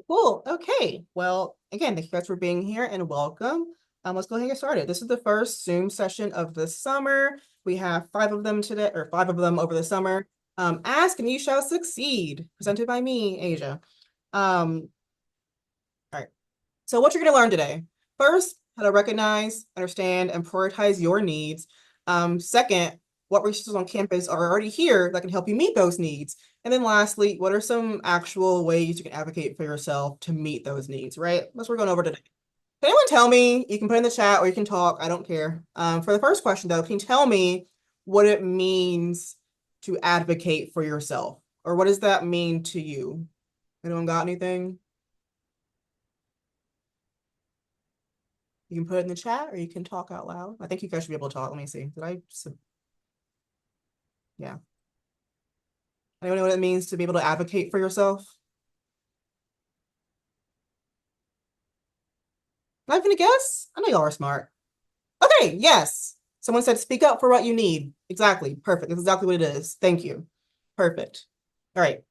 Cool. Okay. Well, again, thank you guys for being here and welcome. Let's go ahead and get started. This is the first Zoom session of the summer. We have 5 of them today, or 5 of them over the summer. Ask and you shall succeed, presented by me, Asia. All right. So what you're going to learn today. First, how to recognize, understand, and prioritize your needs. Second, what resources on campus are already here that can help you meet those needs. And then lastly, what are some actual ways you can advocate for yourself to meet those needs, right? That's what we're going over today. Can anyone tell me, you can put in the chat or you can talk, I don't care. For the first question though, can you tell me what it means to advocate for yourself? Or what does that mean to you? Anyone got anything? You can put it in the chat or you can talk out loud. I think you guys should be able to talk. Let me see. Yeah. Anyone know what it means to be able to advocate for yourself? Not even a guess? I know y'all are smart. Okay, yes. Someone said speak up for what you need. Exactly. Perfect. That's exactly what it is. Thank you. Perfect. All right.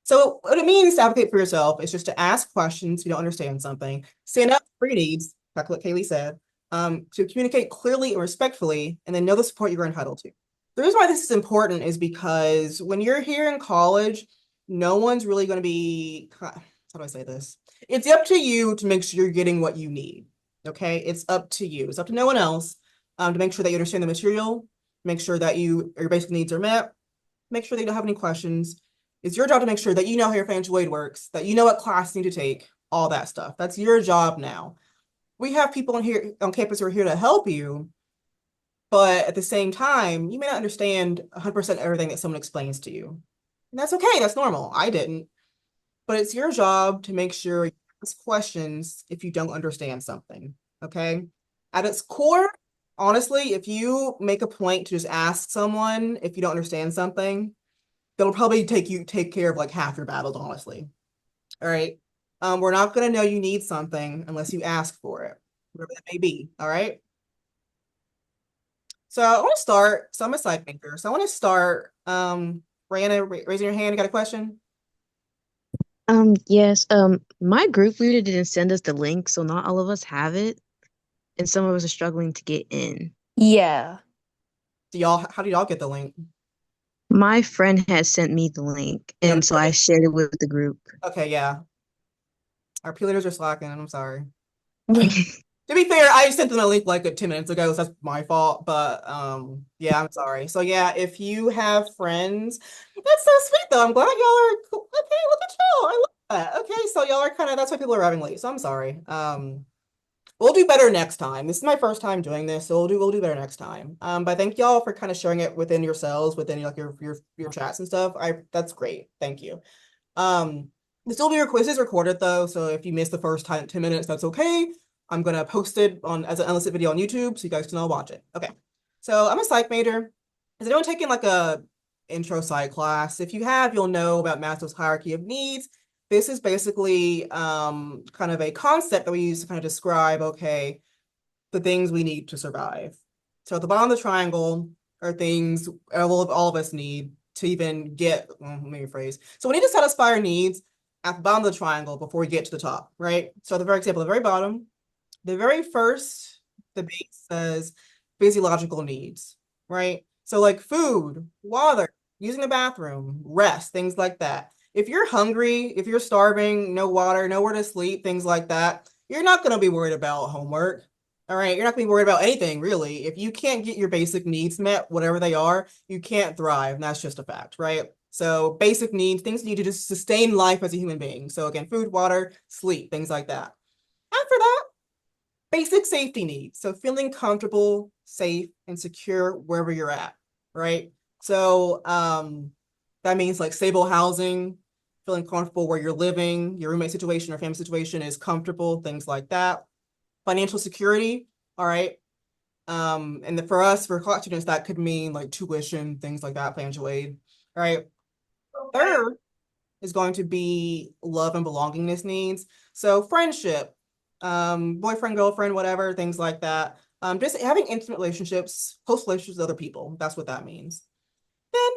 So what it means to advocate for yourself is just to ask questions if you don't understand something, stand up for your needs, like what Kaylee said, to communicate clearly and respectfully, and then know the support you're entitled to. The reason why this is important is because when you're here in college, no one's really going to be, how do I say this? It's up to you to make sure you're getting what you need. Okay. It's up to you. It's up to no one else to make sure that you understand the material, make sure that your basic needs are met, make sure that you don't have any questions. It's your job to make sure that you know how your financial aid works, that you know what class you need to take, all that stuff. That's your job now. We have people on campus who are here to help you, but at the same time, you may not understand 100% everything that someone explains to you. And that's okay. That's normal. I didn't. But it's your job to make sure you ask questions if you don't understand something. Okay. At its core, honestly, if you make a point to just ask someone if you don't understand something, they'll probably take care of like half your battles, honestly. All right. We're not gonna know you need something unless you ask for it, whatever that may be. All right. So I want to start. So I'm a side thinker. So I want to start. Brianna, raising your hand. You got a question? Yes, my group leader didn't send us the link, so not all of us have it, and some of us are struggling to get in. Yeah. How do y'all get the link? My friend had sent me the link, You and haven't so tried I it? shared it with the group. Okay, yeah. Our P leaders are slacking. I'm sorry. To be fair, I sent them a link like 10 minutes ago, so that's my fault. But yeah, I'm sorry. So yeah, if you have friends, that's so sweet though. I'm glad y'all are cool. Okay, look at y'all. I love that. Okay, so y'all are kind of that's why people are arriving late. So I'm sorry. We'll do better next time. This is my first time doing this, so we'll do better next time. But thank y'all for kind of sharing it within yourselves, within like your chats and stuff. That's great. Thank you. This is recorded though, so if you missed the first 10 minutes, that's okay. I'm gonna post it on as an unlisted video on YouTube so you guys can all watch it. Okay. So I'm a psych major. Has anyone taken like a intro psych class? If you have, you'll know about Maslow's hierarchy of needs. This is basically kind of a concept that we use to kind of describe, okay, the things we need to survive. So at the bottom of the triangle are things all of us need to even get, well, let me rephrase. So we need to satisfy our needs at the bottom of the triangle before we get to the top, right? So the very example, the very bottom, the very first, the base says physiological needs, right? So like food, water, using the bathroom, rest, things like that. If you're hungry, if you're starving, no water, nowhere to sleep, things like that, you're not going to be worried about homework. All right. You're not going to be worried about anything really. If you can't get your basic needs met, whatever they are, you can't thrive. And that's just a fact, right? So basic needs, things you need to just sustain life as a human being. So again, food, water, sleep, things like that. After that, basic safety needs. So feeling comfortable, safe, and secure wherever you're at, right? So that means like stable housing, feeling comfortable where you're living, your roommate situation or family situation is comfortable, things like that. Financial security, all right. For us, for college students, that could mean like tuition, things like that, financial aid, all right. Third is going to be love and belongingness needs. So friendship, boyfriend, girlfriend, whatever, things like that. Just having intimate relationships, close relationships with other people. That's what that means. Then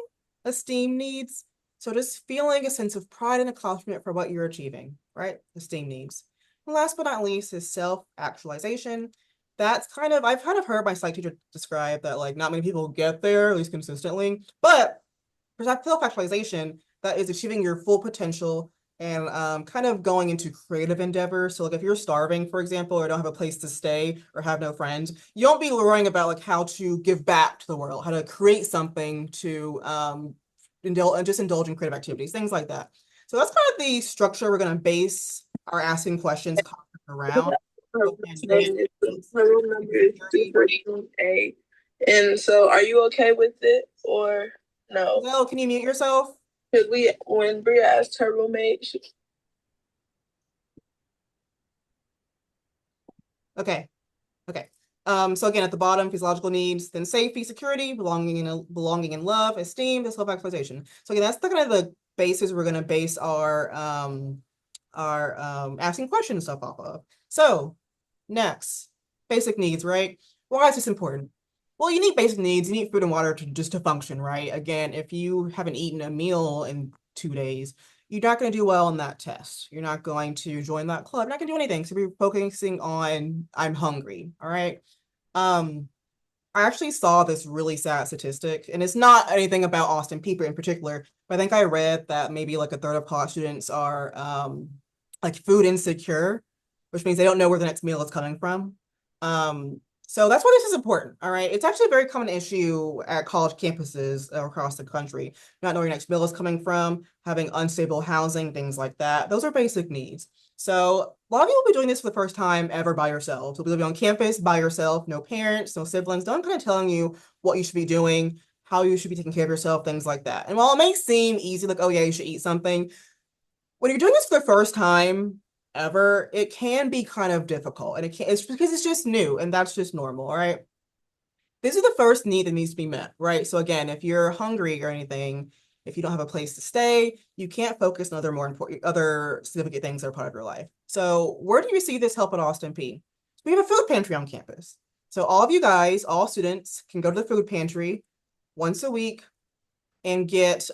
esteem needs. So just feeling a sense of pride and accomplishment for what you're achieving, right? Esteem needs. And last but not least is self-actualization. That's kind of, I've kind of heard my psych teacher describe that like not many people get there, at least consistently, but for self-actualization, that is achieving your full potential and kind of going into creative endeavors. So like if you're starving, for example, or don't have a place to stay or have no friends, you don't be worrying about like how to give back to the world, how to create something to indulge in creative activities, things like that. So that's kind of the structure we're going to base our asking questions around. Her And name is her room number is 214A. And so are you okay with it or no? no, can you mute yourself? Because when Bria asked her roommate, Okay. Okay. So again, at the bottom, physiological needs, then safety, security, belonging and love, esteem, and self-actualization. So again, that's the kind of the basis we're gonna base our asking questions stuff off of. So next, basic needs, right? Why is this important? Well, you need basic needs. You need food and water to function, right? Again, if you haven't eaten a meal in 2 days, you're not going to do well on that test. You're not going to join that club. You're not going to do anything. So we're focusing on I'm hungry. All right. Um, I actually saw this really sad statistic, and it's not anything about Austin Peeper in particular, but I think I read that maybe like a third of college students are like food insecure, which means they don't know where the next meal is coming from. Um, so that's why this is important. All right. It's actually a very common issue at college campuses across the country, not knowing where your next meal is coming from, having unstable housing, things like that. Those are basic needs. So a lot of you will be doing this for the first time ever by yourselves. You'll be living on campus by yourself, no parents, no siblings, no one kind of telling you what you should be doing, how you should be taking care of yourself, things like that. And while it may seem easy, like, oh yeah, you should eat something, when you're doing this for the first time ever, it can be kind of difficult. And it's because it's just new and that's just normal, all right? This is the first need that needs to be met, right? So again, if you're hungry or anything, if you don't have a place to stay, you can't focus on other significant things that are part of your life. So where do you see this help at Austin P? We have a food pantry on campus. So all of you guys, all students can go to the food pantry once a week and get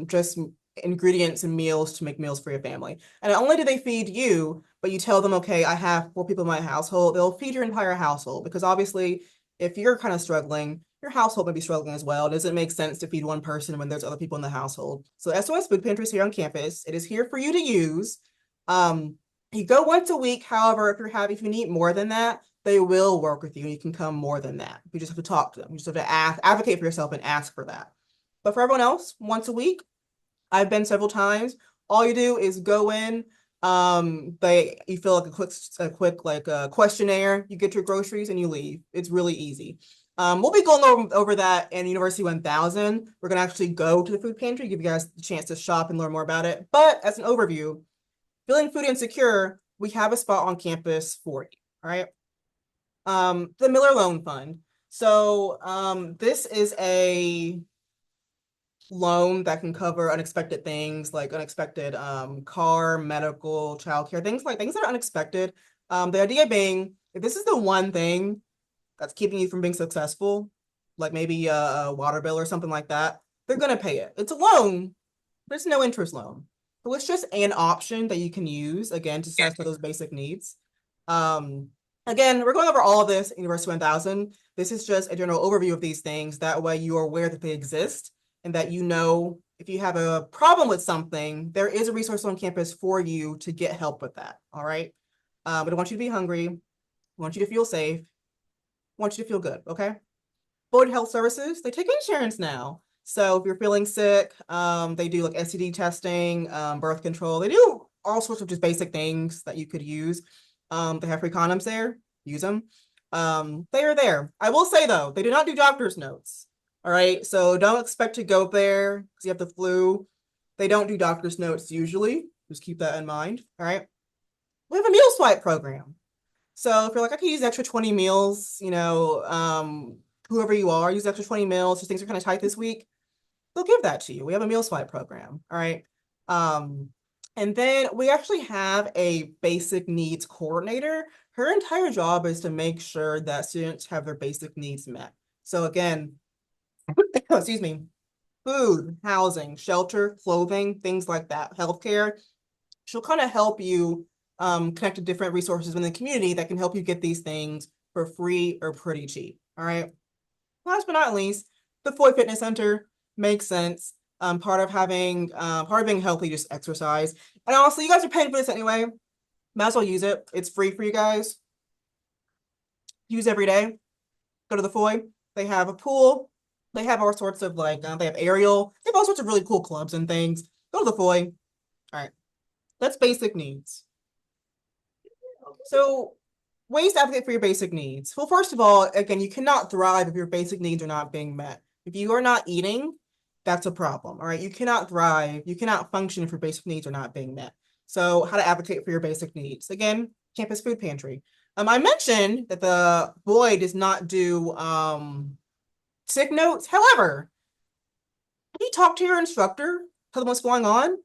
just ingredients and meals to make meals for your family. And not only do they feed you, but you tell them, okay, I have 4 people in my household, they'll feed your entire household because obviously if you're kind of struggling, your household may be struggling as well. It doesn't make sense to feed one person when there's other people in the household. So SOS Food Pantry is here on campus. It is here for you to use. You go once a week. However, if you need more than that, they will work with you and you can come more than that. You just have to talk to them. You just have to advocate for yourself and ask for that. But for everyone else, once a week, I've been several times. All you do is go in. You fill like a quick like questionnaire. You get your groceries and you leave. It's really easy. We'll be going over that in University 1000. We're gonna actually go to the food pantry, give you guys the chance to shop and learn more about it. But as an overview, feeling food insecure, we have a spot on campus for you. All right. The Miller Loan Fund. So this is a loan that can cover unexpected things like unexpected car, medical, childcare, things that are unexpected. The idea being, if this is the one thing that's keeping you from being successful, like maybe a water bill or something like that, they're gonna pay it. It's a loan, but it's no interest loan. So it's just an option that you can use again to satisfy those basic needs. Um, Again, we're going over all of this in University 1000. This is just a general overview of these things. That way you are aware that they exist and that you know if you have a problem with something, there is a resource on campus for you to get help with that. All right. But I want you to be hungry. I want you to feel safe. I want you to feel good. Okay. Boyd Health Services, they take insurance now. So if you're feeling sick, they do like STD testing, birth control. They do all sorts of just basic things that you could use. They have free condoms there. Use them. They are there. I will say though, they do not do doctor's notes. All right. So don't expect to go there because you have the flu. They don't do doctor's notes usually. Just keep that in mind. All right. We have a meal swipe program. So if you're like, I could use extra 20 meals, whoever you are, use extra 20 meals, just things are kind of tight this week, they'll give that to you. We have a meal swipe program. All right. Um, and then we actually have a basic needs coordinator. Her entire job is to make sure that students have their basic needs met. So again, excuse me, food, housing, shelter, clothing, things like that, healthcare. She'll kind of help you connect to different resources within the community that can help you get these things for free or pretty cheap. All right. Last but not least, the Foy Fitness Center makes sense. Part of being healthy, just exercise. And honestly, you guys are paying for this anyway. Might as well use it. It's free for you guys. Use every day. Go to the Foy. They have a pool. They have all sorts of they have aerial. They have all sorts of really cool clubs and things. Go to the Foy. All right. That's basic needs. So ways to advocate for your basic needs. Well, first of all, again, you cannot thrive if your basic needs are not being met. If you are not eating, that's a problem. All right. You cannot thrive. You cannot function if your basic needs are not being met. So how to advocate for your basic needs. Again, campus food pantry. I mentioned that the boy does not do sick notes. However, if you talk to your instructor, tell them what's going on,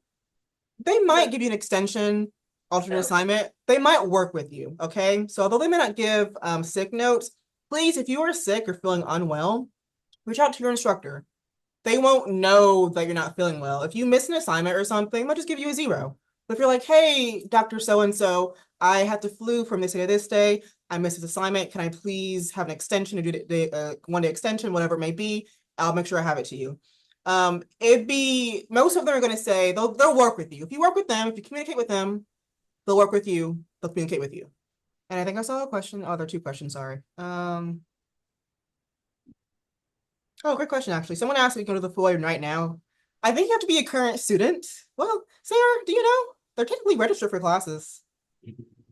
they might give you an extension, alternate assignment. They might work with you, okay? So although they may not give sick notes, please, if you are sick or feeling unwell, reach out to your instructor. They won't know that you're not feeling well. If you miss an assignment or something, they'll just give you a 0. But if you're like, hey, Dr. So-and-so, I had the flu from this day to this day. I missed this assignment. Can I please have an extension to do the 1-day extension, whatever it may be? I'll make sure I have it to you. Most of them are going to say they'll work with you. If you work with them, if you communicate with them, they'll work with you, they'll communicate with you. And I think I saw a question. Oh, there are 2 questions, sorry. Oh, great question, actually. Someone asked me to go to the Foy right now. I think you have to be a current student. Well, Sarah, do you know? They're technically registered for classes.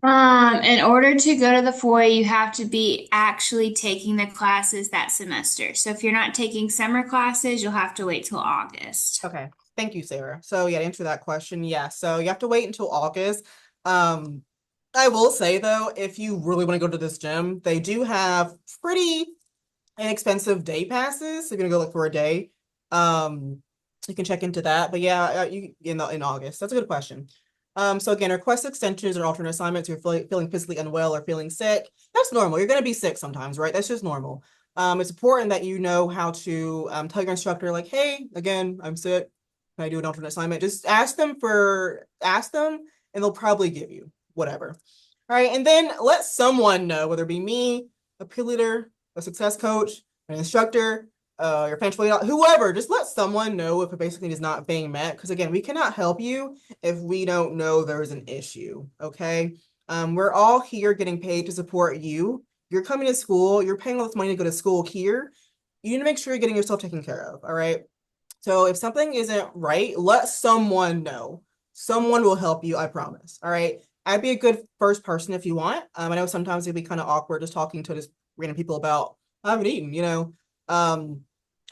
In order to go to the Foy, you have to be actually taking the classes that semester. So if you're not taking summer classes, you'll have to wait till August. Okay. Thank you, Sarah. So yeah, to answer that question, yeah. So you have to wait until August. I will say though, if you really want to go to this gym, they do have pretty inexpensive day passes. So you're gonna go look for a day. You can check into that. But yeah, you in August. That's a good question. So again, request extensions or alternate assignments. You're feeling physically unwell or feeling sick. That's normal. You're gonna be sick sometimes, right? That's just normal. It's important that you know how to tell your instructor, like, hey, again, I'm sick. Can I do an alternate assignment? Just ask them, and they'll probably give you whatever. All right, and then let someone know, whether it be me, a peer leader, a success coach, an instructor, your financial aid, whoever, just let someone know if a basic need is not being met. Because again, we cannot help you if we don't know there's an issue. Okay. We're all here getting paid to support you. You're coming to school, you're paying all this money to go to school here. You need to make sure you're getting yourself taken care of. All right. So if something isn't right, let someone know. Someone will help you, I promise. All right. I'd be a good first person if you want. I know sometimes it'd be kind of awkward just talking to just random people about I haven't eaten, you know.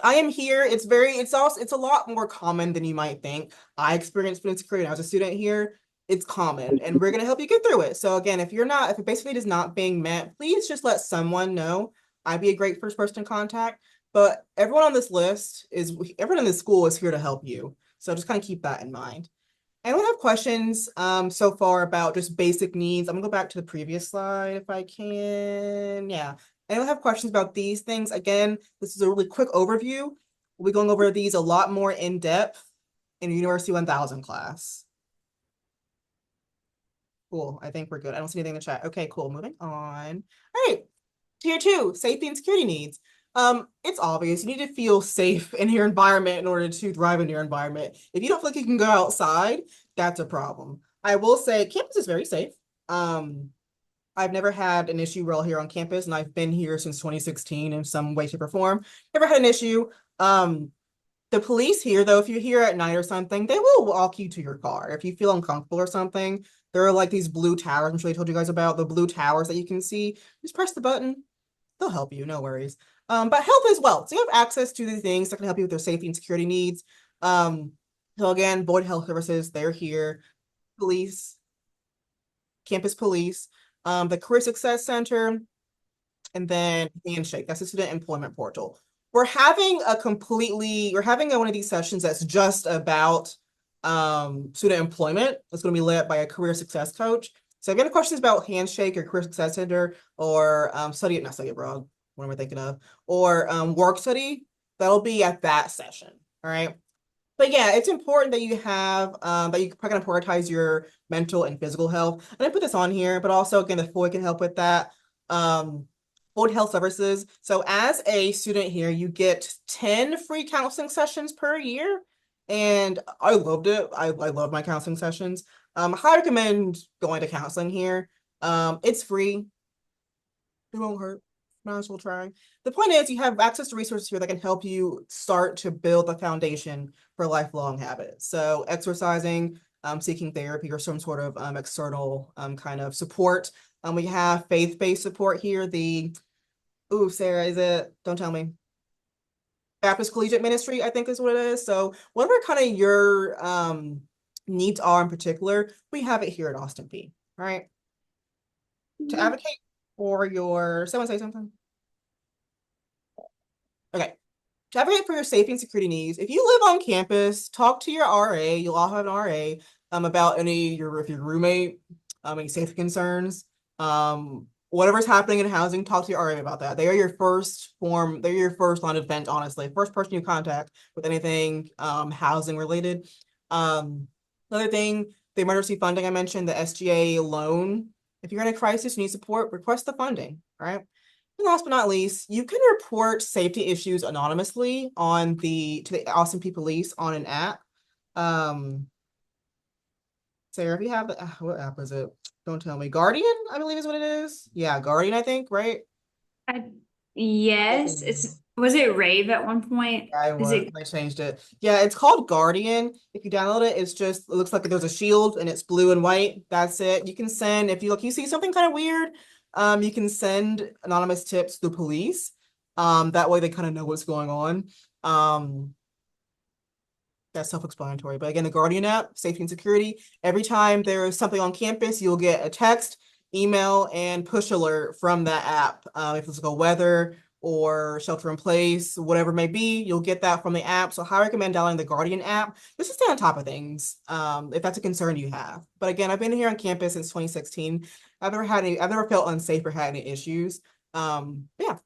I am here. It's a lot more common than you might think. I experienced food insecurity when I was a student here. It's common, and we're gonna help you get through it. So again, if your basic need is not being met, please just let someone know. I'd be a great first person to contact. But everyone on this list everyone in this school is here to help you. So just kind of keep that in mind. And we have questions so far about just basic needs. I'm gonna go back to the previous slide if I can. Yeah. And we have questions about these things. Again, this is a really quick overview. We'll be going over these a lot more in depth in University 1000 class. Cool. I think we're good. I don't see anything in the chat. Okay, cool. Moving on. All right. Tier 2, safety and security needs. It's obvious you need to feel safe in your environment in order to thrive in your environment. If you don't feel like you can go outside, that's a problem. I will say campus is very safe. I've never had an issue while here on campus, and I've been here since 2016 in some way, shape, or form. Never had an issue. The police here, though, if you're here at night or something, they will walk you to your car. If you feel uncomfortable or something, there are like these blue towers, I'm sure I told you guys about, the blue towers that you can see. Just press the button. They'll help you, no worries. But health as well. So you have access to the things that can help you with their safety and security needs. So again, Boyd Health Services, they're here. Police, campus police, the Career Success Center, and then Handshake. That's the student employment portal. We're having one of these sessions that's just about student employment. It's going to be led by a career success coach. So if you have any questions about Handshake or Career Success Center or Study Abroad, what am I thinking of? Or Work Study, that'll be at that session. All right. But yeah, it's important that you have that you kind of prioritize your mental and physical health. And I put this on here, but also again, the FOI can help with that. Floyd Health Services. So as a student here, you get 10 free counseling sessions per year. And I loved it. I love my counseling sessions. I highly recommend going to counseling here. It's free. It won't hurt. Might as well try. The point is you have access to resources here that can help you start to build the foundation for lifelong habits. So exercising, seeking therapy or some sort of external kind of support. We have faith-based support here. Ooh, Sarah, is it? Don't tell me. Baptist Collegiate Ministry, I think is what it is. So whatever kind of your needs are in particular, we have it here at Austin P. All right. To advocate for someone say something. Okay. To advocate for your safety and security needs, if you live on campus, talk to your RA. You'll all have an RA about if your roommate, any safety concerns, whatever's happening in housing, talk to your RA about that. They're your first line of defense, honestly. First person you contact with anything housing related. Another thing, the emergency funding I mentioned, the SGA loan. If you're in a crisis, you need support, request the funding, all right? And last but not least, you can report safety issues anonymously to the Austin P Police on an app. Sarah, if you have what app is it? Don't tell me. Guardian, I believe is what it is. Yeah, Guardian, I think, right? Yes, was it Rave at one point? I changed it. Yeah, it's called Guardian. If you download it, it looks like there's a shield and it's blue and white. That's it. You can send, if you see something kind of weird, you can send anonymous tips to the police. That way they kind of know what's going on. That's self-explanatory. But again, the Guardian app, safety and security. Every time there's something on campus, you'll get a text, email, and push alert from that app. If it's like a weather or shelter in place, whatever it may be, you'll get that from the app. So I recommend downloading the Guardian app just to stay on top of things, if that's a concern you have. But again, I've been here on campus since 2016. I've never felt unsafe or had any issues. Yeah. All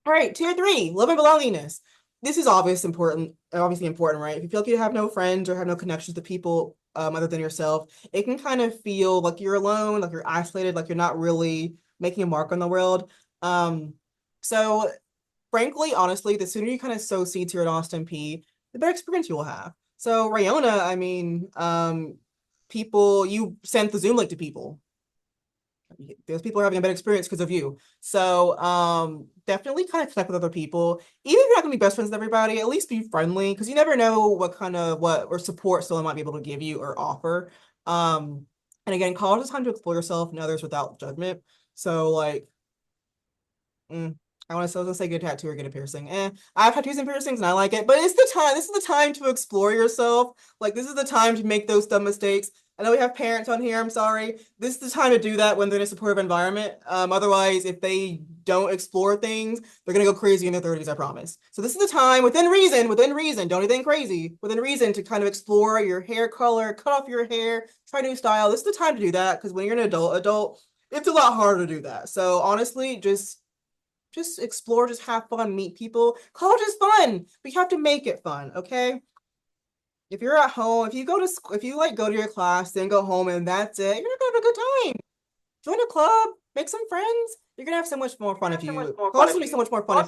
right, tier 3, love and belongingness. This is obviously important, right? If you feel like you have no friends or have no connections to people other than yourself, it can kind of feel like you're alone, like you're isolated, like you're not really making a mark on the world. So frankly, honestly, the sooner you kind of sow seeds here at Austin P, the better experience you will have. So Rayona, I mean, you sent the Zoom link to people. Those people are having a better experience because of you. So definitely kind of connect with other people. Even if you're not gonna be best friends with everybody, at least be friendly because you never know what support someone might be able to give you or offer. And again, college is time to explore yourself and others without judgment. So like, I was gonna say get a tattoo or get a piercing. I have tattoos and piercings and I like it, but this is the time to explore yourself. Like this is the time to make those dumb mistakes. I know we have parents on here, I'm sorry. This is the time to do that when they're in a supportive environment. Otherwise, if they don't explore things, they're gonna go crazy in their 30s, I promise. So this is the time, within reason, don't anything crazy, within reason to kind of explore your hair color, cut off your hair, try new style. This is the time to do that because when you're an adult, it's a lot harder to do that. So honestly, just explore, just have fun, meet people. College is fun. We have to make it fun, okay? If you're at home, if you go to your class, then go home and that's it, you're not gonna have a good time. Join a club, make some friends. You're gonna have so much more fun if you. College will be so much more fun.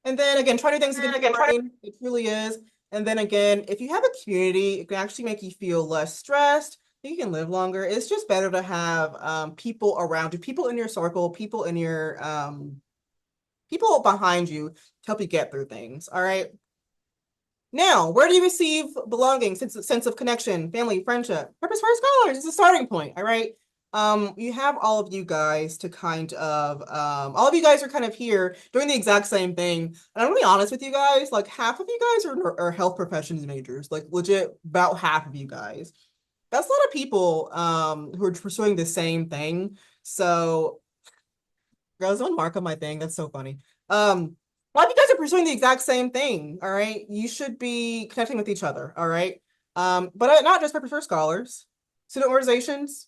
And then again, try new things again. It truly is. And then again, if you have a community, it can actually make you feel less stressed. You can live longer. It's just better to have people around you, people in your circle, people behind you to help you get through things. All right. Now, where do you receive belonging, sense of connection, family, friendship? Purpose for Scholars is a starting point. All right. You have all of you guys to kind of all of you guys are kind of here doing the exact same thing. And I'm gonna be honest with you guys, like half of you guys are health professions majors, like legit about half of you guys. That's a lot of people who are pursuing the same thing. So girls don't mark on my thing. That's so funny. A lot of you guys are pursuing the exact same thing. All right. You should be connecting with each other. All right. But not just Purpose for Scholars, student organizations.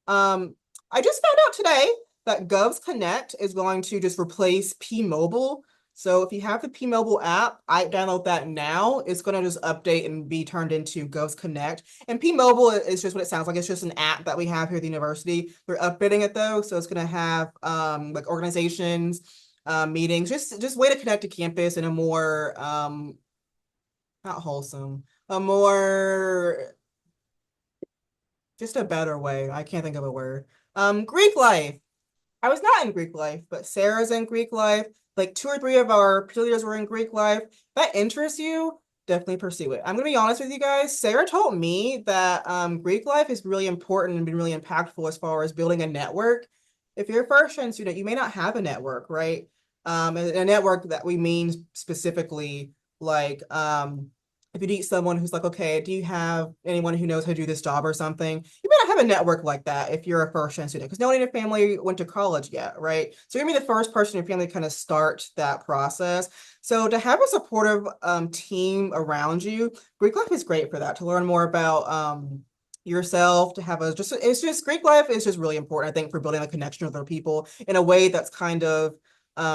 I just found out today that Govs Connect is going to just replace P Mobile. So if you have the P Mobile app, I download that now. It's going to just update and be turned into Ghost Connect. And P Mobile is just what it sounds like. It's just an app that we have here at the university. We're updating it though, so it's going to have like organizations, meetings, just way to connect to campus in a more not wholesome, a more just a better way. I can't think of a word. Greek life. I was not in Greek life, but Sarah's in Greek life. Like 2 or 3 of our leaders were in Greek life. If that interests you, definitely pursue it. I'm gonna be honest with you guys. Sarah told me that Greek life is really important and been really impactful as far as building a network. If you're a first-gen student, you may not have a network, right? And a network that we mean specifically like if you meet someone who's like, okay, do you have anyone who knows how to do this job or something? You may not have a network like that if you're a first-gen student, because no one in your family went to college yet, right? So you're gonna be the first person in your family to kind of start that process. So to have a supportive team around you, Greek life is great for that, to learn more about yourself, to have it's just Greek life is just really important, I think, for building a connection with other people in a way that's kind of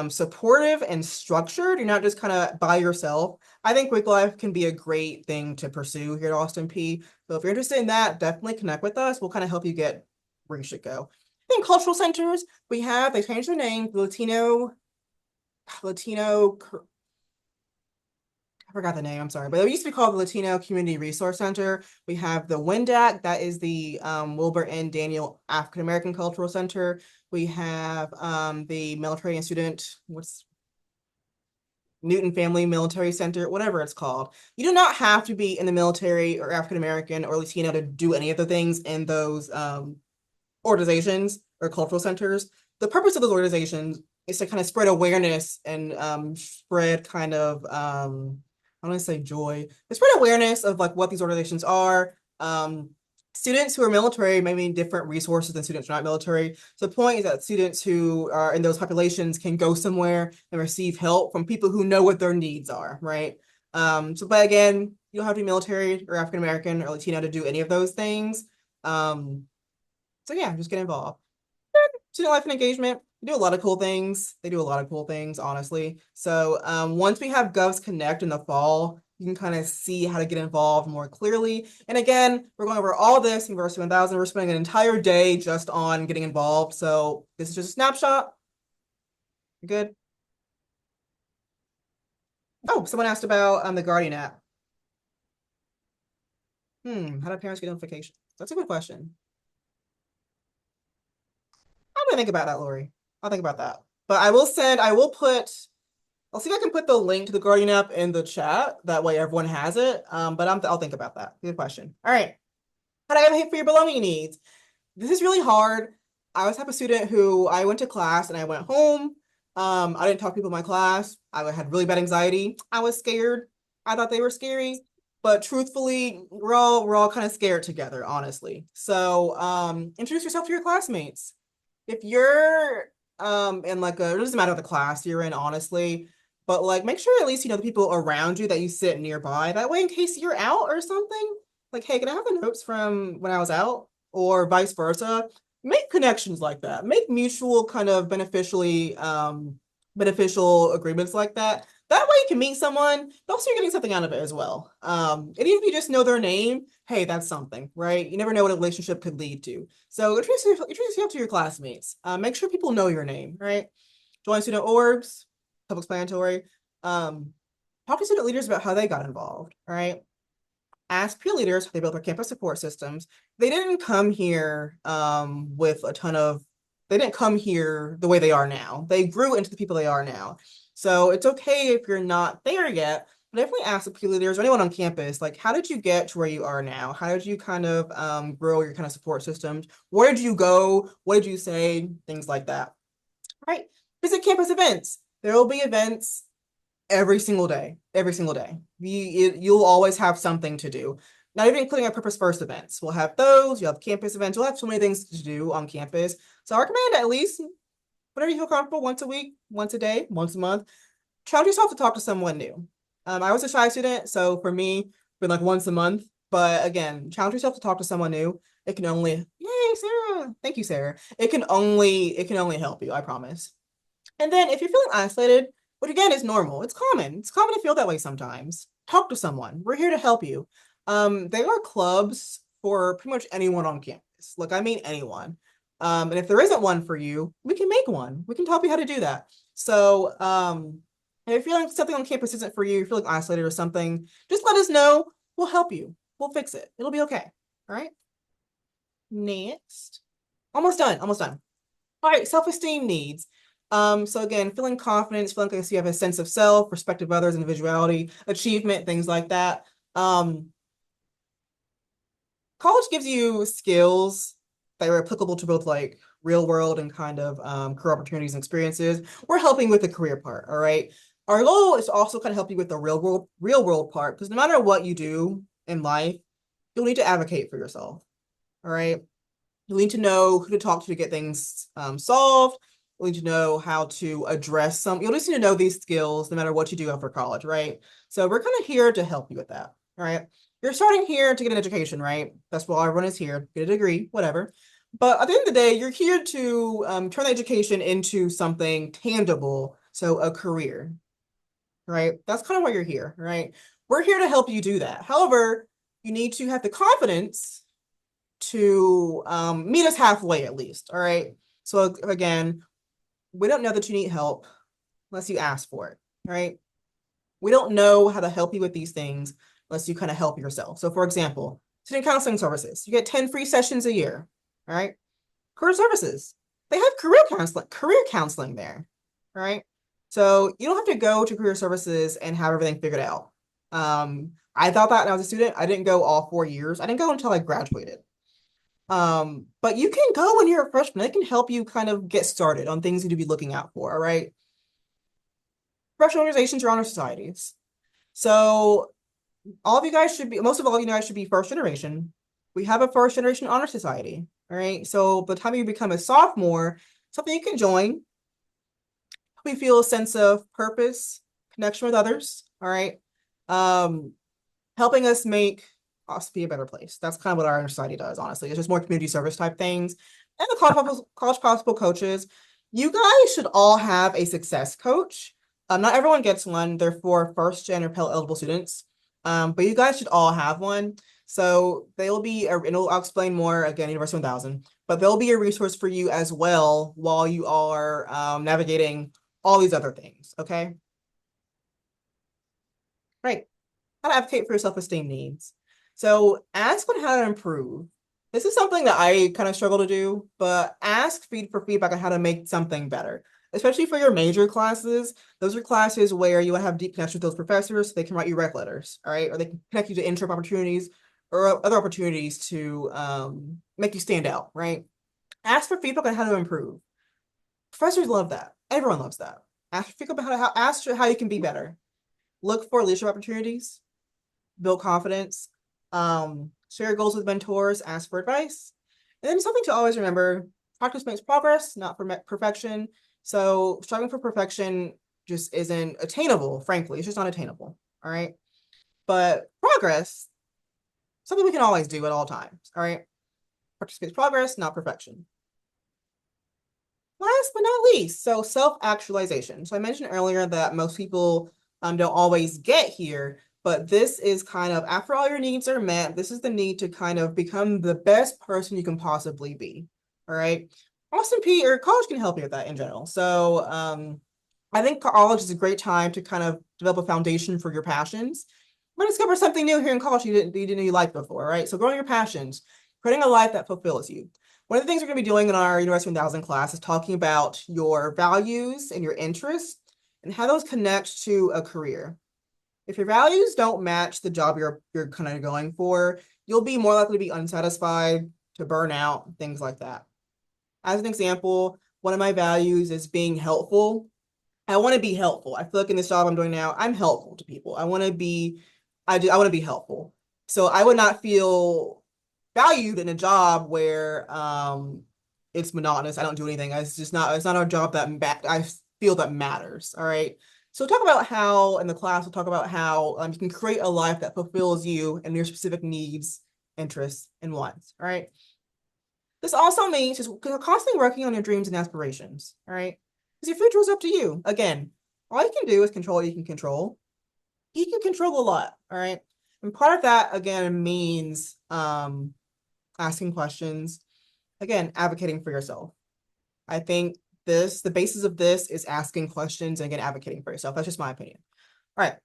supportive and structured. You're not just kind of by yourself. I think Greek life can be a great thing to pursue here at Austin P. So if you're interested in that, definitely connect with us. We'll kind of help you get where you should go. I think cultural centers, they changed their name, Latino, I forgot the name, I'm sorry, but it used to be called the Latino Community Resource Center. We have the WINDAC, that is the Wilbur N. Daniel African American Cultural Center. We have the Military and Student, Newton Family Military Center, whatever it's called. You do not have to be in the military or African American or Latino to do any of the things in those organizations or cultural centers. The purpose of those organizations is to kind of spread awareness and spread kind of I want to say joy, but spread awareness of like what these organizations are. Students who are military may need different resources than students who are not military. So the point is that students who are in those populations can go somewhere and receive help from people who know what their needs are, right? But again, you don't have to be military or African American or Latino to do any of those things. So yeah, just get involved. Student life and engagement, they do a lot of cool things. They do a lot of cool things, honestly. So once we have Govs Connect in the fall, you can kind of see how to get involved more clearly. And again, we're going over all this in University 1000. We're spending an entire day just on getting involved. So this is just a snapshot. You're good. Oh, someone asked about the Guardian app. How do parents get notifications? That's a good question. I'm gonna think about that, Lori. I'll think about that. But I'll see if I can put the link to the Guardian app in the chat. That way everyone has it. But I'll think about that. Good question. All right. How do I advocate for your belonging needs? This is really hard. I was the type of student who I went to class and I went home. I didn't talk to people in my class. I had really bad anxiety. I was scared. I thought they were scary. But truthfully, we're all kind of scared together, honestly. So introduce yourself to your classmates. If you're in like it doesn't matter the class you're in, honestly, but like make sure at least you know the people around you that you sit nearby. That way, in case you're out or something, like, hey, can I have the notes from when I was out? Or vice versa. Make connections like that. Make mutual kind of beneficial agreements like that. That way you can meet someone, but also you're getting something out of it as well. And even if you just know their name, hey, that's something, right? You never know what a relationship could lead to. So introduce yourself to your classmates. Make sure people know your name, right? Join student orgs, self-explanatory. Talk to student leaders about how they got involved, all right? Ask peer leaders how they built their campus support systems. They didn't come here they didn't come here the way they are now. They grew into the people they are now. So it's okay if you're not there yet, but definitely ask the peer leaders or anyone on campus, like, how did you get to where you are now? How did you kind of grow your kind of support systems? Where did you go? What did you say? Things like that. All right. Visit campus events. There will be events every single day. You'll always have something to do. Not even including our Purpose First events. We'll have those, you'll have campus events, you'll have so many things to do on campus. So I recommend at least whenever you feel comfortable, once a week, once a day, once a month, challenge yourself to talk to someone new. I was a shy student, so for me, it's been like once a month. But again, challenge yourself to talk to someone new. It can only, yay, Sarah. Thank you, Sarah. It can only help you, I promise. And then if you're feeling isolated, which again is normal. It's common. It's common to feel that way sometimes. Talk to someone. We're here to help you. There are clubs for pretty much anyone on campus. Look, I mean anyone. And if there isn't one for you, we can make one. We can help you how to do that. So, if you're feeling something on campus isn't for you, you're feeling isolated or something, just let us know. We'll help you. We'll fix it. It'll be okay. All right. Next. Almost done. Almost done. All right. Self-esteem needs. So again, feeling confidence, feeling like you have a sense of self, respect of others, individuality, achievement, things like that. College gives you skills that are applicable to both like real world and kind of career opportunities and experiences. We're helping with the career part, all right? Our goal is to also kind of help you with the real world part, because no matter what you do in life, you'll need to advocate for yourself, all right? You'll need to know who to talk to get things solved. You'll need to know how to address you'll just need to know these skills no matter what you do after college, right? So we're kind of here to help you with that, all right? You're starting here to get an education, right? That's why everyone is here, get a degree, whatever. But at the end of the day, you're here to turn the education into something tangible, so a career, right? That's kind of why you're here, right? We're here to help you do that. However, you need to have the confidence to meet us halfway at least, all right? So again, we don't know that you need help unless you ask for it, right? We don't know how to help you with these things unless you kind of help yourself. So for example, student counseling services, you get 10 free sessions a year, all right? Career services, they have career counseling there, all right? So you don't have to go to career services and have everything figured out. I thought that when I was a student. I didn't go all 4 years. I didn't go until I graduated. But you can go when you're a freshman. They can help you kind of get started on things you need to be looking out for, all right? Professional organizations or honor societies. So most of all you guys should be first generation. We have a first generation honor society, all right? So by the time you become a sophomore, something you can join. We feel a sense of purpose, connection with others, all right? Helping us make us be a better place. That's kind of what our society does, honestly. It's just more community service type things. And the college possible coaches, you guys should all have a success coach. Not everyone gets one. They're for first gen or Pell eligible students. But you guys should all have one. So they'll be, and I'll explain more again, University 1000, but they'll be a resource for you as well while you are navigating all these other things, okay? Right. How to advocate for your self-esteem needs. So ask on how to improve. This is something that I kind of struggle to do, but ask for feedback on how to make something better, especially for your major classes. Those are classes where you have deep connection with those professors, so they can write you rec letters, all right? Or they can connect you to internship opportunities or other opportunities to make you stand out, right? Ask for feedback on how to improve. Professors love that. Everyone loves that. Ask for feedback on ask how you can be better. Look for leadership opportunities, build confidence, share your goals with mentors, ask for advice. And then something to always remember, practice makes progress, not for perfection. So striving for perfection just isn't attainable, frankly. It's just not attainable, all right? But progress, something we can always do at all times, all right? Practice makes progress, not perfection. Last but not least, so self-actualization. So I mentioned earlier that most people don't always get here, but this is kind of, after all your needs are met, this is the need to kind of become the best person you can possibly be, all right? Austin P or college can help you with that in general. So I think college is a great time to kind of develop a foundation for your passions. But discover something new here in college you didn't know you liked before, right? So growing your passions, creating a life that fulfills you. One of the things we're going to be doing in our University 1000 class is talking about your values and your interests and how those connect to a career. If your values don't match the job you're kind of going for, you'll be more likely to be unsatisfied, to burn out, things like that. As an example, one of my values is being helpful. I want to be helpful. I feel like in this job I'm doing now, I'm helpful to people. I want to be helpful. So I would not feel valued in a job where it's monotonous. I don't do anything. It's not a job that I feel that matters. All right. So talk about how in the class, we'll talk about how you can create a life that fulfills you and your specific needs, interests, and wants. All right. This also means just constantly working on your dreams and aspirations. All right. Because your future is up to you. Again, All you can do is control what you can control. You can control a lot, all right? And part of that, again, means asking questions, again, advocating for yourself. I think the basis of this is asking questions and again, advocating for yourself. That's just my opinion. All right.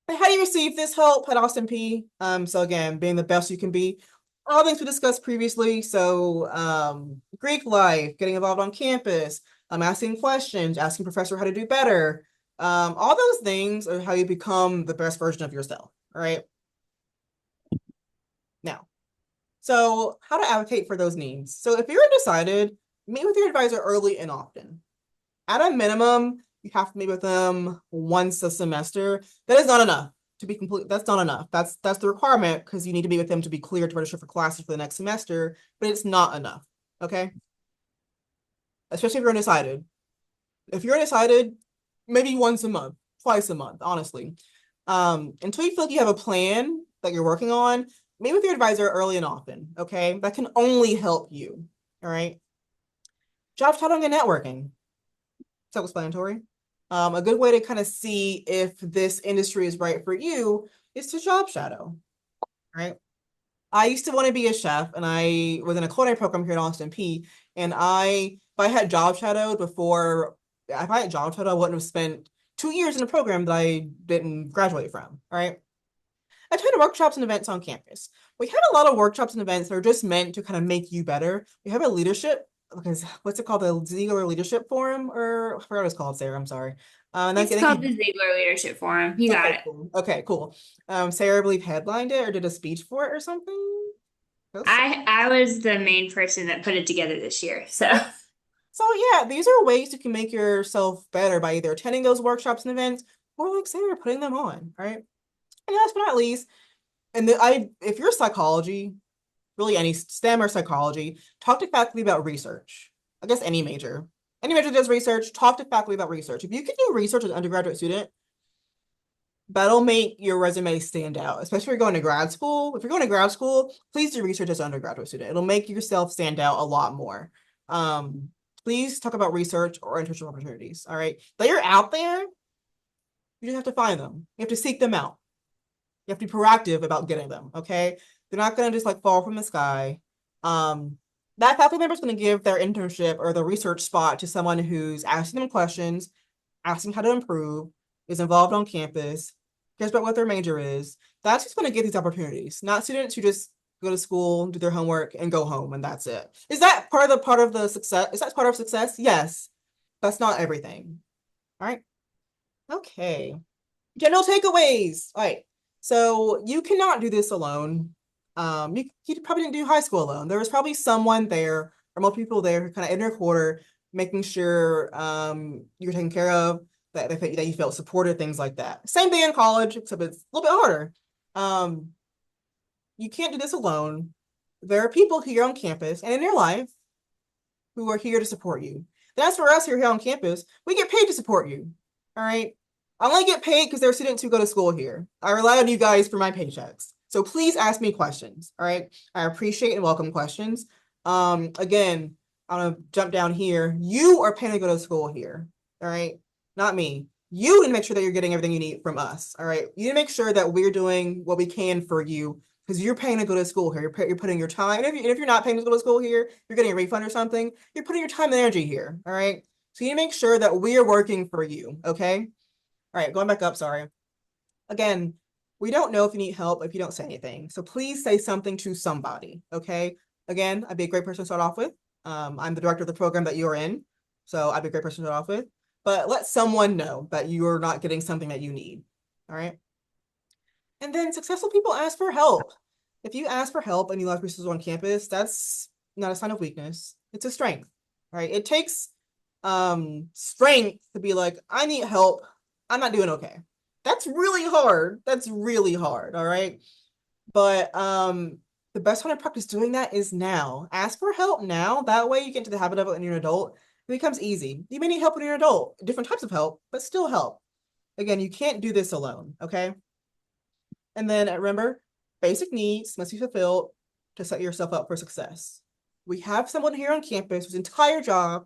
How do you receive this help at Austin P? So again, being the best you can be. All things we discussed previously. So Greek life, getting involved on campus, asking questions, asking professor how to do better. All those things are how you become the best version of yourself. All right. Now, so how to advocate for those needs. So if you're undecided, meet with your advisor early and often. At a minimum, you have to meet with them once a semester. That is not enough to be complete. That's not enough. That's the requirement because you need to meet with them to be cleared to register for classes for the next semester, but it's not enough. Okay. Especially if you're undecided. If you're undecided, maybe once a month, twice a month, honestly. Until you feel like you have a plan that you're working on, meet with your advisor early and often. Okay. That can only help you. All right. Job shadowing and networking. Self-explanatory. A good way to kind of see if this industry is right for you is to job shadow, right? I used to want to be a chef and I was in a culinary program here at Austin P. And if I had job shadowed before, if I had job shadowed, I wouldn't have spent 2 years in a program that I didn't graduate from, right? I attend workshops and events on campus. We have a lot of workshops and events that are just meant to kind of make you better. We have a leadership, because what's it called? The Ziegler Leadership Forum, or I forgot what it's called, Sarah. I'm sorry. And It's called the Ziegler Leadership Forum. You got it. Cool. Okay, cool. Sarah, I believe, headlined it or did a speech for it or something. I was the main person that put it together this year. So yeah, these are ways you can make yourself better by either attending those workshops and events or like Sarah, putting them on, right? And last but not least, if you're psychology, really any STEM or psychology, talk to faculty about research. I guess any major. Any major that does research, talk to faculty about research. If you can do research as an undergraduate student, that'll make your resume stand out, especially if you're going to grad school. If you're going to grad school, please do research as an undergraduate student. It'll make yourself stand out a lot more. Please talk about research or internship opportunities. All right. They're out there. You just have to find them. You have to seek them out. You have to be proactive about getting them. Okay. They're not going to just like fall from the sky. That faculty member is going to give their internship or the research spot to someone who's asking them questions, asking how to improve, is involved on campus, cares about what their major is. That's who's going to get these opportunities, not students who just go to school, do their homework, and go home, and that's it. Is that part of the success? Is that part of success? Yes. That's not everything. All right. Okay. General takeaways. All right. So you cannot do this alone. You probably didn't do high school alone. There was probably someone there or multiple people there who kind of in their quarter, making sure you're taken care of, that you felt supported, things like that. Same thing in college, except it's a little bit harder. You can't do this alone. There are people here on campus and in your life who are here to support you. That's for us here on campus. We get paid to support you. All right. I only get paid because there are students who go to school here. I rely on you guys for my paychecks. So please ask me questions. All right. I appreciate and welcome questions. Again, I'm gonna jump down here. You are paying to go to school here. All right. Not me. You need to make sure that you're getting everything you need from us. All right. You need to make sure that we're doing what we can for you because you're paying to go to school here. You're putting your time. And if you're not paying to go to school here, you're getting a refund or something. You're putting your time and energy here. All right. So you need to make sure that we're working for you. Okay. All right. Going back up. Sorry. Again, we don't know if you need help if you don't say anything. So please say something to somebody. Okay. Again, I'd be a great person to start off with. I'm the director of the program that you're in. So I'd be a great person to start off with. But let someone know that you're not getting something that you need. All right. And then successful people ask for help. If you ask for help and you have resources on campus, that's not a sign of weakness. It's a strength. All right. It takes strength to be like, I need help. I'm not doing okay. That's really hard. That's really hard. All right. But the best time to practice doing that is now. Ask for help now. That way you get into the habit of it when you're an adult. It becomes easy. You may need help when you're an adult, different types of help, but still help. Again, you can't do this alone, okay? And then remember, basic needs must be fulfilled to set yourself up for success. We have someone here on campus whose entire job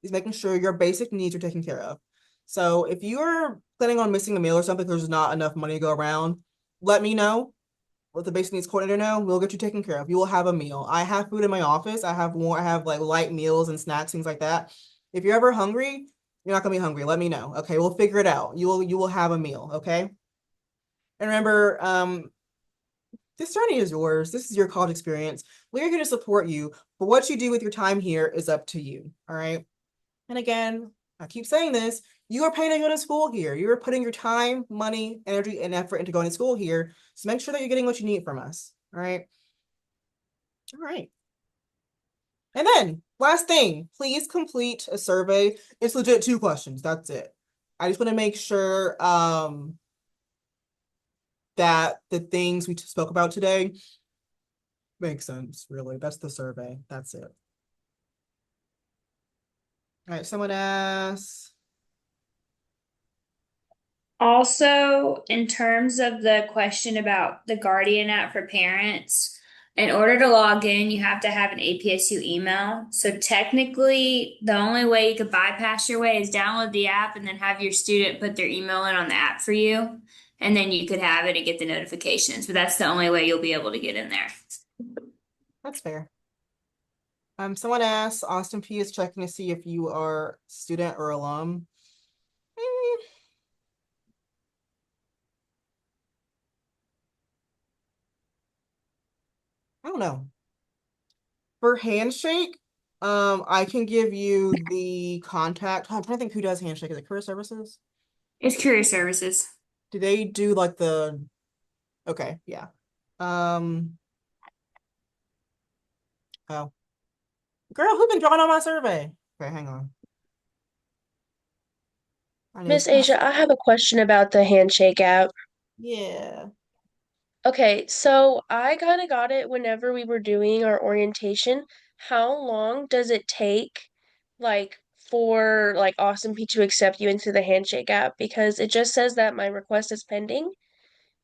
is making sure your basic needs are taken care of. So if you're planning on missing a meal or something, there's not enough money to go around, let me know. Let the basic needs coordinator know. We'll get you taken care of. You will have a meal. I have food in my office. I have more. I have like light meals and snacks, things like that. If you're ever hungry, you're not gonna be hungry. Let me know. Okay, we'll figure it out. You will have a meal. Okay. And remember, this journey is yours. This is your college experience. We're here to support you, but what you do with your time here is up to you. All right. And again, I keep saying this, you are paying to go to school here. You are putting your time, money, energy, and effort into going to school here. So make sure that you're getting what you need from us. All right. All right. And then last thing, please complete a survey. It's legit 2 questions. That's it. I just want to make sure that the things we spoke about today make sense, really. That's the survey. That's it. All right, someone asks. Also, in terms of the question about the Guardian app for parents, in order to log in, you have to have an APSU email. So technically, the only way you could bypass your way is download the app and then have your student put their email in on the app for you. And then you could have it and get the notifications. But that's the only way you'll be able to get in there. That's fair. Someone asked, Austin P is checking to see if you are student or alum. I don't know. For Handshake, I can give you the contact. I'm trying to think who does Handshake. Is it Career Services? It's Career Services. Do they do like the? Okay, yeah. Oh, girl, who been drawing on my survey? Okay, hang on. I need. Miss Asia, I have a question about the Handshake app. Yeah. Okay, so I kind of got it whenever we were doing our orientation. How long does it take, like, for like Awesome P to accept you into the Handshake app? Because it just says that my request is pending,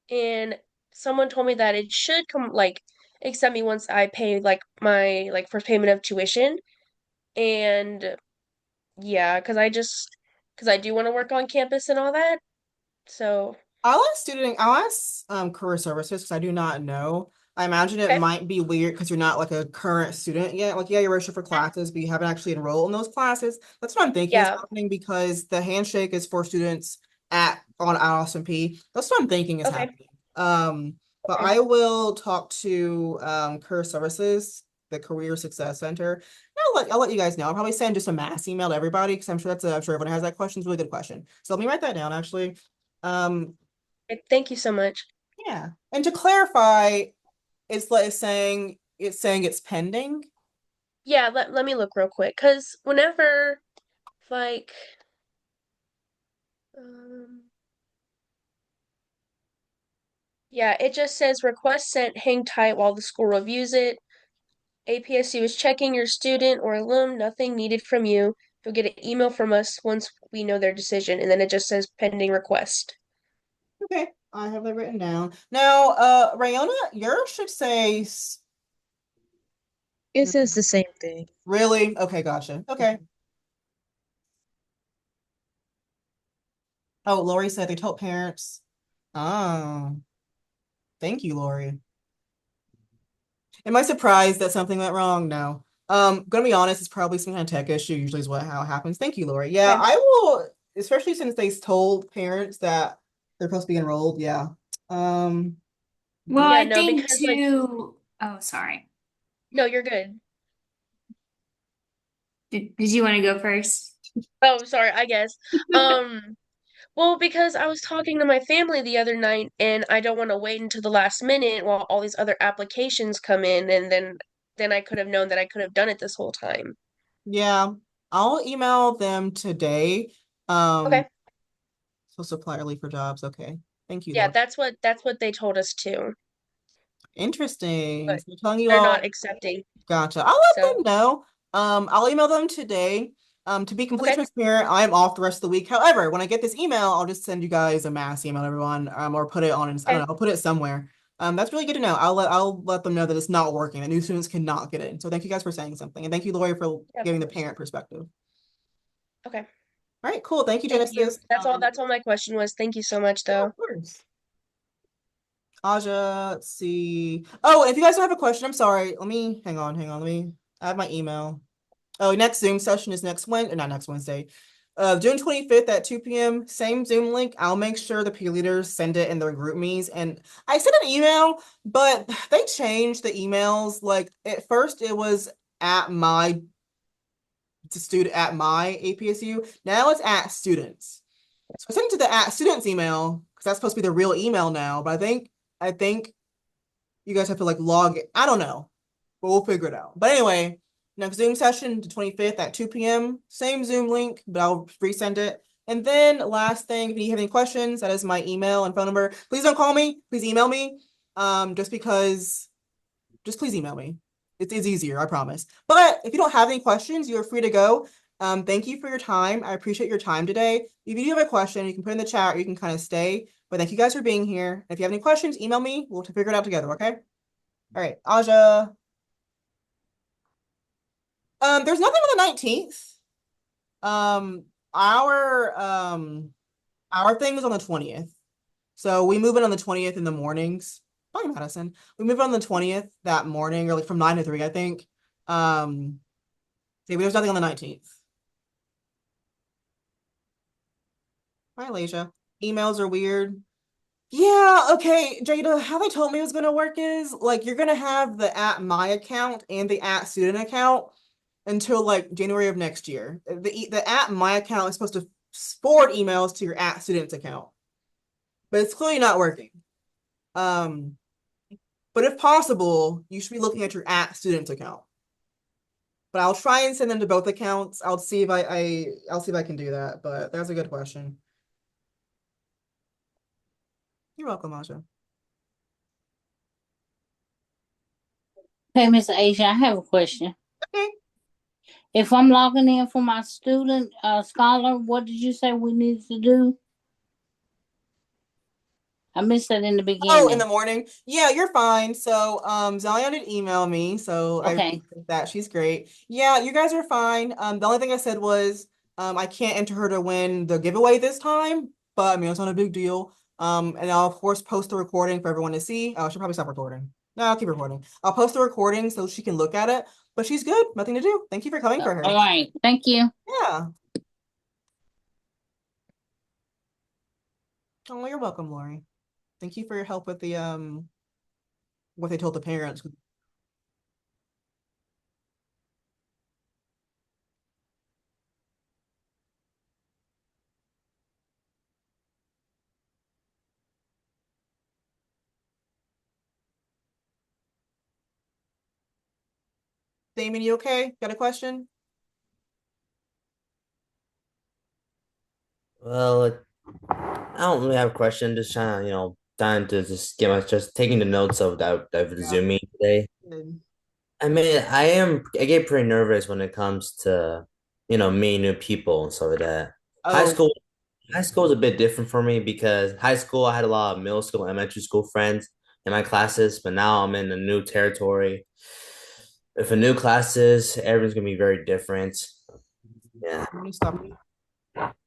and someone told me that it should come like accept me once I pay like my like first payment of tuition. And yeah, because I do want to work on campus and all that. So, I'll ask Career Services because I do not know. I imagine it okay. might be weird because you're not like a current student yet. Like, yeah, you're registered for classes, but you haven't actually enrolled in those classes. That's what I'm thinking is Yeah. happening because the handshake is for students at Austin P. That's what I'm thinking is Okay. happening. But Okay. I will talk to Career Services, the Career Success Center. I'll let you guys know. I'll probably send just a mass email to everybody because I'm sure everyone has that question. It's a really good question. So let me write that down actually. Um, Thank you so much. yeah. And to clarify, it's saying it's pending. Yeah, let me look real quick. Because whenever, like, um, yeah, it just says request sent, hang tight while the school reviews it. APSU is checking your student or alum, nothing needed from you. You'll get an email from us once we know their decision. And then it just says pending request. Okay, I have that written down. Now, Rayona, yours should say It says the same thing. really? Okay, gotcha. Okay. Oh, Lori said they told parents. Oh, thank you, Lori. Am I surprised that something went wrong? No. Gonna be honest, it's probably some kind of tech issue, usually is how it happens. Thank you, Lori. Yeah, Okay. I will, especially since they told parents that they're supposed to be enrolled. Yeah. Um, Well, Yeah, I no, think because, like, too. Oh, sorry. no, you're good. Did you want to go first? Oh, sorry, I guess. Um, Well, because I was talking to my family the other night and I don't want to wait until the last minute while all these other applications come in and then I could have known that I could have done it this whole time. yeah, I'll email them today. Um, Okay. so supply early for jobs. Okay. Thank you, Yeah, Lord. that's what they told us too. Interesting. But So telling you they're not all, accepting. gotcha. I'll let So, them know. I'll email them today. To be completely okay. transparent, I'm off the rest of the week. However, when I get this email, I'll just send you guys a mass email, everyone, or put it on, I don't Okay. know, I'll put it somewhere. That's really good to know. I'll let them know that it's not working, that new students cannot get in. So thank you guys for saying something. And thank you, Lori, for Yeah, of giving the course. parent perspective. Okay. All right, cool. Thank you, Thank you. Genesis. That's all my question was. Thank you so much, Yeah, though. of course. Aja, let's see. Oh, if you guys don't have a question, I'm sorry. Hang on. I have my email. Oh, next Zoom session is next Wednesday, not next Wednesday. June 25th at 2 p.m. Same Zoom link. I'll make sure the P leaders send it in their group me's. And I sent an email, but they changed the emails. Like at first it was at my student at my APSU. Now it's at students. So I sent it to the at students email because that's supposed to be the real email now. But I think you guys have to like log it. I don't know, but we'll figure it out. But anyway, next Zoom session, the 25th at 2 p.m. Same Zoom link, but I'll resend it. And then last thing, if you have any questions, that is my email and phone number. Please don't call me. Please email me. Just because, just please email me. It's easier, I promise. But if you don't have any questions, you're free to go. Thank you for your time. I appreciate your time today. If you do have a question, you can put in the chat or you can kind of stay. But thank you guys for being here. If you have any questions, email me. We'll figure it out together, okay? All right, Aja. There's nothing on the 19th. Um, our thing is on the 20th. So we move it on the 20th in the mornings. Bye, Madison. We move it on the 20th that morning, or like from 9 to 3, I think. See, there's nothing on the 19th. Hi, Lasia. Emails are weird. Yeah, okay, Jada, how they told me it was gonna work is like you're gonna have the at my account and the at student account until like January of next year. The at my account is supposed to forward emails to your at students account, but it's clearly not working. Um, but if possible, you should be looking at your at students account. But I'll try and send them to both accounts. I'll see if I'll see if I can do that. But that's a good question. You're welcome, Asha. Hey, Miss Asia, I have a question. Okay. If I'm logging in for my student scholar, what did you say we need to do? I missed that in the Oh, in beginning. the morning. Yeah, you're fine. So, Zion did email me, so I Okay. appreciate that. She's great. Yeah, you guys are fine. The only thing I said was, I can't enter her to win the giveaway this time, but I mean, it's not a big deal. And I'll of course post the recording for everyone to see. Oh, I should probably stop recording. No, I'll keep recording. I'll post the recording so she can look at it, but she's good. Nothing to do. Thank you for coming for her. All right. Thank you. Yeah. Oh, you're welcome, Lori. Thank you for your help with the what they told the parents. Damon, you okay? Got a question? Well, I don't really have a question. Just trying to, trying to just get my just taking the notes of the Yeah. Zoom meeting today. Good. I mean, I get pretty nervous when it comes to, meeting new people and stuff like that. High Oh, school, high school is a bit different for me because high school I had a lot of middle school, elementary school friends in my classes, but now I'm in a new territory. With a new classes, everyone's gonna be very different. Yeah. let me stop.